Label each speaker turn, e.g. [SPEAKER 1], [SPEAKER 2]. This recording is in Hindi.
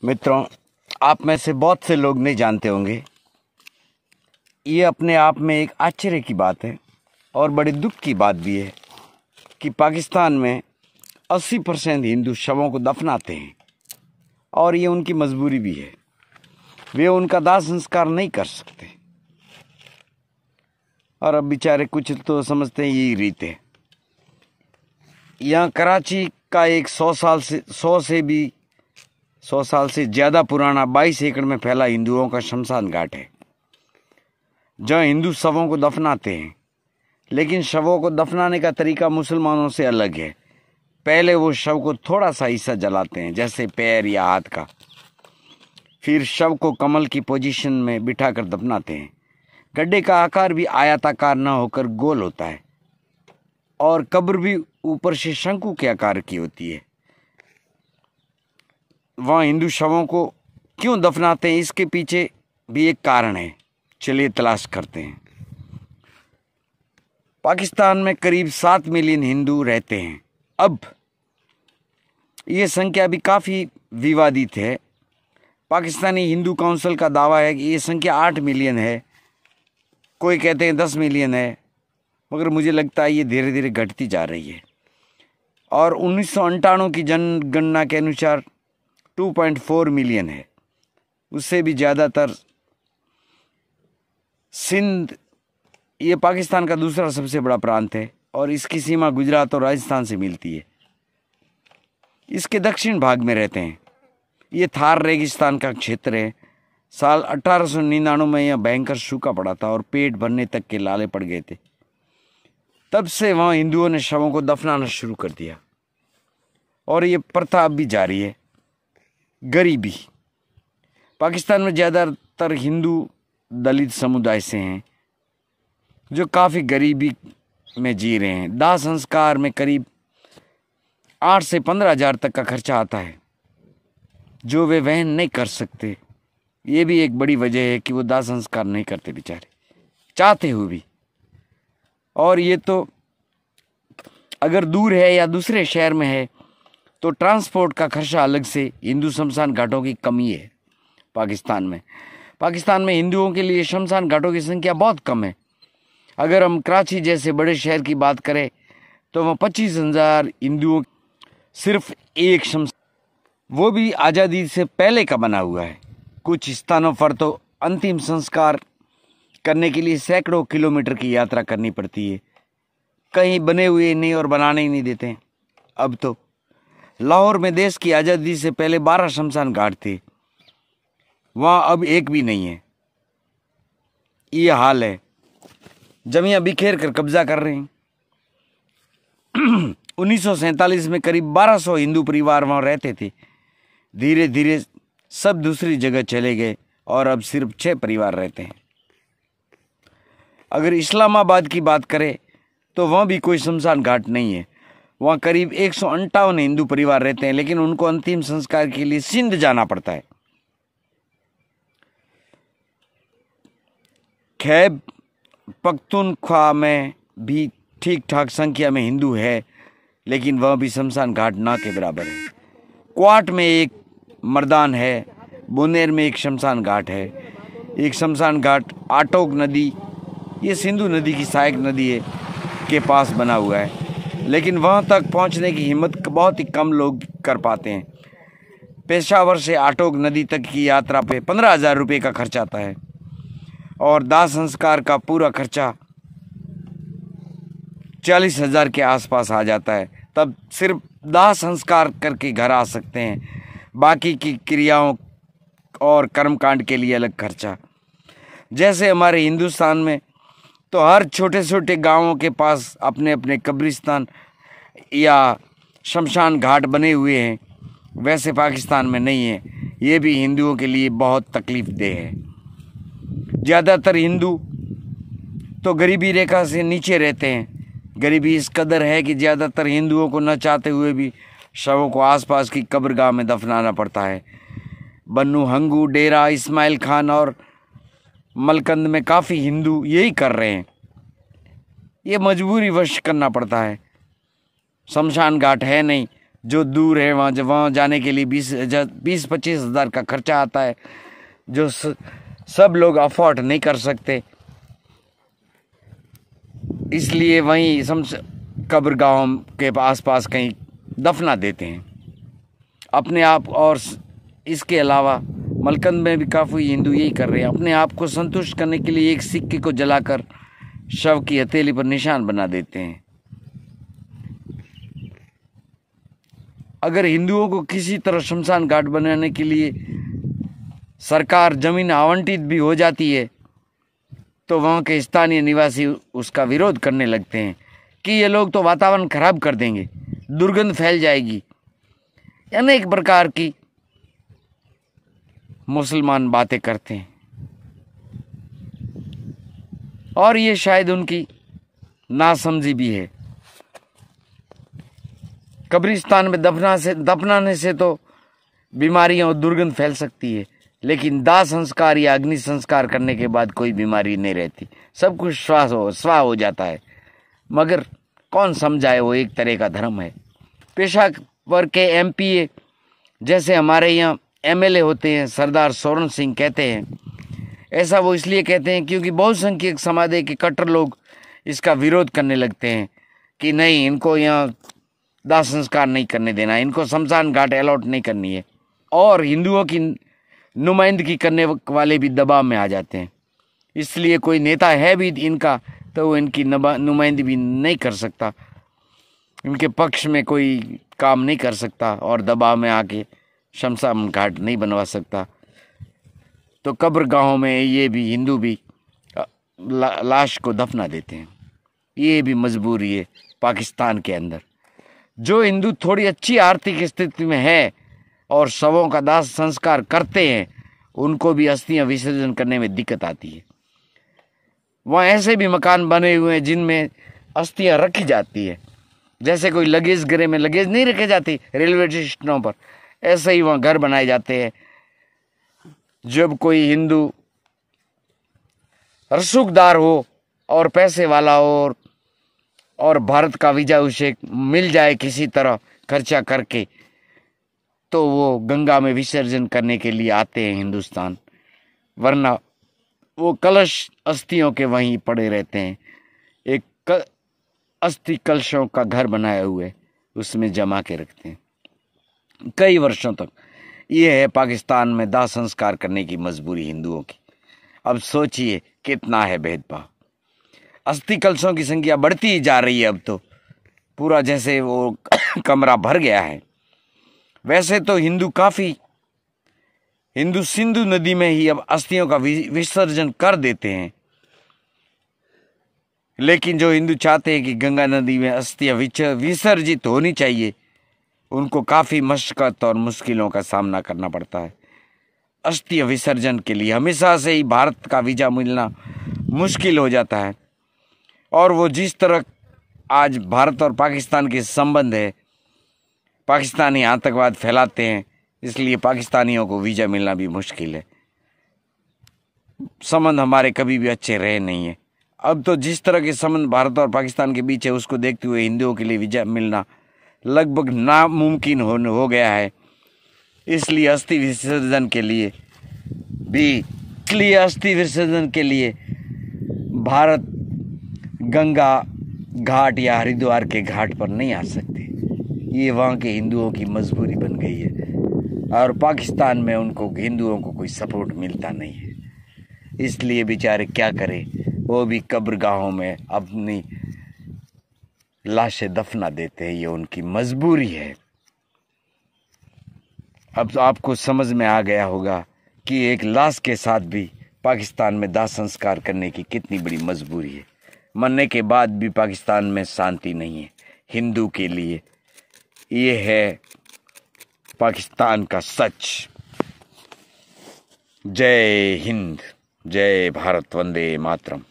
[SPEAKER 1] मित्रों, आप में से बहुत से लोग नहीं जानते होंगे, ये अपने आप में एक आश्चर्य की बात है और बड़े दुख की बात भी है कि पाकिस्तान में 80% हिंदू शवों को दफनाते हैं और ये उनकी मजबूरी भी है। वे उनका दाह संस्कार नहीं कर सकते और अब बेचारे कुछ तो समझते हैं यही रीत है। यहाँ कराची का एक 100 साल से ज़्यादा पुराना 22 एकड़ में फैला हिंदुओं का शमशान घाट है, जहाँ हिंदू शवों को दफनाते हैं। लेकिन शवों को दफनाने का तरीका मुसलमानों से अलग है। पहले वो शव को थोड़ा सा हिस्सा जलाते हैं, जैसे पैर या हाथ का। फिर शव को कमल की पोजीशन में बिठाकर दफनाते हैं। गड्ढे का आकार भी आयताकार न होकर गोल होता है और कब्र भी ऊपर से शंकु के आकार की होती है। वहाँ हिंदू शवों को क्यों दफनाते हैं, इसके पीछे भी एक कारण है। चलिए तलाश करते हैं। पाकिस्तान में करीब 7 मिलियन हिंदू रहते हैं। अब ये संख्या भी काफ़ी विवादित है। पाकिस्तानी हिंदू काउंसिल का दावा है कि ये संख्या 8 मिलियन है, कोई कहते हैं 10 मिलियन है, मगर मुझे लगता है ये धीरे धीरे घटती जा रही है। और 1998 की जनगणना के अनुसार 2.4 मिलियन है। उससे भी ज़्यादातर सिंध, ये पाकिस्तान का दूसरा सबसे बड़ा प्रांत है और इसकी सीमा गुजरात और राजस्थान से मिलती है। इसके दक्षिण भाग में रहते हैं। ये थार रेगिस्तान का क्षेत्र है। साल 1899 में यह भयंकर सूखा पड़ा था और पेट भरने तक के लाले पड़ गए थे। तब से वहाँ हिंदुओं ने शवों को दफनाना शुरू कर दिया और ये प्रथा अब भी जारी है। गरीबी, पाकिस्तान में ज़्यादातर हिंदू दलित समुदाय से हैं जो काफ़ी गरीबी में जी रहे हैं। दाह संस्कार में करीब 8 से 15 हज़ार तक का खर्चा आता है, जो वे वहन नहीं कर सकते। ये भी एक बड़ी वजह है कि वो दाह संस्कार नहीं करते बेचारे, चाहते हुए भी। और ये तो अगर दूर है या दूसरे शहर में है तो ट्रांसपोर्ट का खर्चा अलग से। हिंदू शमशान घाटों की कमी है पाकिस्तान में हिंदुओं के लिए शमशान घाटों की संख्या बहुत कम है। अगर हम कराची जैसे बड़े शहर की बात करें तो वहाँ 25,000 हिंदुओं सिर्फ एक शमशान, वो भी आज़ादी से पहले का बना हुआ है। कुछ स्थानों पर तो अंतिम संस्कार करने के लिए सैकड़ों किलोमीटर की यात्रा करनी पड़ती है। कहीं बने हुए नहीं और बनाने ही नहीं देते हैं। अब तो लाहौर में देश की आज़ादी से पहले 12 शमशान घाट थे, वहाँ अब एक भी नहीं है। ये हाल है। जमीन बिखेर कर कब्जा कर रहे हैं। 1947 में करीब 1200 हिंदू परिवार वहाँ रहते थे। धीरे धीरे सब दूसरी जगह चले गए और अब सिर्फ 6 परिवार रहते हैं। अगर इस्लामाबाद की बात करें तो वहाँ भी कोई शमशान घाट नहीं है। वहाँ करीब 158 हिंदू परिवार रहते हैं, लेकिन उनको अंतिम संस्कार के लिए सिंध जाना पड़ता है। खैब पख्तूनख्वा में भी ठीक ठाक संख्या में हिंदू है, लेकिन वह भी शमशान घाट ना के बराबर है। क्वाट में एक मर्दान है, बुनेर में एक शमशान घाट है। एक शमशान घाट आटोक नदी, ये सिंधु नदी की सहायक नदी है, के पास बना हुआ है, लेकिन वहाँ तक पहुँचने की हिम्मत बहुत ही कम लोग कर पाते हैं। पेशावर से आटोक नदी तक की यात्रा पे 15,000 रुपये का खर्च आता है और दाह संस्कार का पूरा खर्चा 40,000 के आसपास आ जाता है। तब सिर्फ दाह संस्कार करके घर आ सकते हैं, बाकी की क्रियाओं और कर्मकांड के लिए अलग खर्चा। जैसे हमारे हिंदुस्तान में तो हर छोटे छोटे गांवों के पास अपने अपने कब्रिस्तान या शमशान घाट बने हुए हैं, वैसे पाकिस्तान में नहीं है। ये भी हिंदुओं के लिए बहुत तकलीफदेह है। ज़्यादातर हिंदू तो गरीबी रेखा से नीचे रहते हैं। गरीबी इस कदर है कि ज़्यादातर हिंदुओं को न चाहते हुए भी शवों को आसपास की कब्रगाह में दफनाना पड़ता है। बन्नू, हंगू, डेरा इस्माइल खान और मलकंद में काफ़ी हिंदू यही कर रहे हैं। ये मजबूरी वश करना पड़ता है। शमशान घाट है नहीं जो दूर है वहाँ जाने के लिए 20-25 हज़ार का खर्चा आता है, जो सब लोग अफोर्ड नहीं कर सकते। इसलिए वहीं कब्रगाहों के आसपास कहीं दफना देते हैं अपने आप। और इसके अलावा मलकंद में भी काफ़ी हिंदू यही कर रहे हैं, अपने आप को संतुष्ट करने के लिए एक सिक्के को जलाकर शव की हथेली पर निशान बना देते हैं। अगर हिंदुओं को किसी तरह शमशान घाट बनाने के लिए सरकार जमीन आवंटित भी हो जाती है तो वहाँ के स्थानीय निवासी उसका विरोध करने लगते हैं कि ये लोग तो वातावरण खराब कर देंगे, दुर्गंध फैल जाएगी। अनेक प्रकार की मुसलमान बातें करते हैं और ये शायद उनकी नासमझी भी है। कब्रिस्तान में दफनाने से तो बीमारियां और दुर्गंध फैल सकती है, लेकिन दाह संस्कार या अग्नि संस्कार करने के बाद कोई बीमारी नहीं रहती, सब कुछ स्वाह हो जाता है। मगर कौन समझाए, वो एक तरह का धर्म है। पेशावर के एमपीए जैसे हमारे यहाँ एमएलए होते हैं, सरदार सोरण सिंह कहते हैं, ऐसा वो इसलिए कहते हैं क्योंकि बहुसंख्यक समाज के कट्टर लोग इसका विरोध करने लगते हैं कि नहीं, इनको यहाँ दाह संस्कार नहीं करने देना, इनको शमशान घाट अलॉट नहीं करनी है। और हिंदुओं की नुमाइंदगी करने वाले भी दबाव में आ जाते हैं। इसलिए कोई नेता है भी इनका तो वो इनकी नुमाइंदगी भी नहीं कर सकता, इनके पक्ष में कोई काम नहीं कर सकता और दबाव में आके शमशान घाट नहीं बनवा सकता। तो कब्रगाहों में ये भी हिंदू भी लाश को दफना देते हैं। ये भी मजबूरी है पाकिस्तान के अंदर। जो हिंदू थोड़ी अच्छी आर्थिक स्थिति में है और शवों का दाह संस्कार करते हैं, उनको भी अस्थियां विसर्जन करने में दिक्कत आती है। वहाँ ऐसे भी मकान बने हुए हैं जिनमें अस्थियां रखी जाती है, जैसे कोई लगेज घरे में लगेज नहीं रखे जाती रेलवे स्टेशनों पर, ऐसे ही वहाँ घर बनाए जाते हैं। जब कोई हिंदू रसूखदार हो और पैसे वाला हो और भारत का वीजा उसे मिल जाए किसी तरह खर्चा करके, तो वो गंगा में विसर्जन करने के लिए आते हैं हिंदुस्तान, वरना वो कलश अस्थियों के वहीं पड़े रहते हैं। एक अस्थि कलशों का घर बनाए हुए उसमें जमा के रखते हैं कई वर्षों तक। ये है पाकिस्तान में दाह संस्कार करने की मजबूरी हिंदुओं की। अब सोचिए कितना है भेदभाव। अस्थि कलशों की संख्या बढ़ती ही जा रही है, अब तो पूरा जैसे वो कमरा भर गया है। वैसे तो हिंदू सिंधु नदी में ही अब अस्थियों का विसर्जन कर देते हैं, लेकिन जो हिंदू चाहते हैं कि गंगा नदी में अस्थियां विसर्जित होनी चाहिए, उनको काफ़ी मशक्कत और मुश्किलों का सामना करना पड़ता है। अस्थि विसर्जन के लिए हमेशा से ही भारत का वीजा मिलना मुश्किल हो जाता है। और वो जिस तरह आज भारत और पाकिस्तान के संबंध है, पाकिस्तानी आतंकवाद फैलाते हैं, इसलिए पाकिस्तानियों को वीज़ा मिलना भी मुश्किल है। संबंध हमारे कभी भी अच्छे रहे नहीं है। अब तो जिस तरह के संबंध भारत और पाकिस्तान के बीच है, उसको देखते हुए हिंदुओं के लिए वीज़ा मिलना लगभग नामुमकिन हो गया है। इसलिए अस्थि विसर्जन के लिए भारत गंगा घाट या हरिद्वार के घाट पर नहीं आ सकते। ये वहाँ के हिंदुओं की मजबूरी बन गई है और पाकिस्तान में उनको हिंदुओं को कोई सपोर्ट मिलता नहीं है। इसलिए बेचारे क्या करें, वो भी कब्रगाहों में अपनी लाशें दफना देते हैं। ये उनकी मजबूरी है। अब तो आपको समझ में आ गया होगा कि एक लाश के साथ भी पाकिस्तान में दाह संस्कार करने की कितनी बड़ी मजबूरी है। मरने के बाद भी पाकिस्तान में शांति नहीं है हिंदू के लिए। ये है पाकिस्तान का सच। जय हिंद, जय भारत, वंदे मातरम।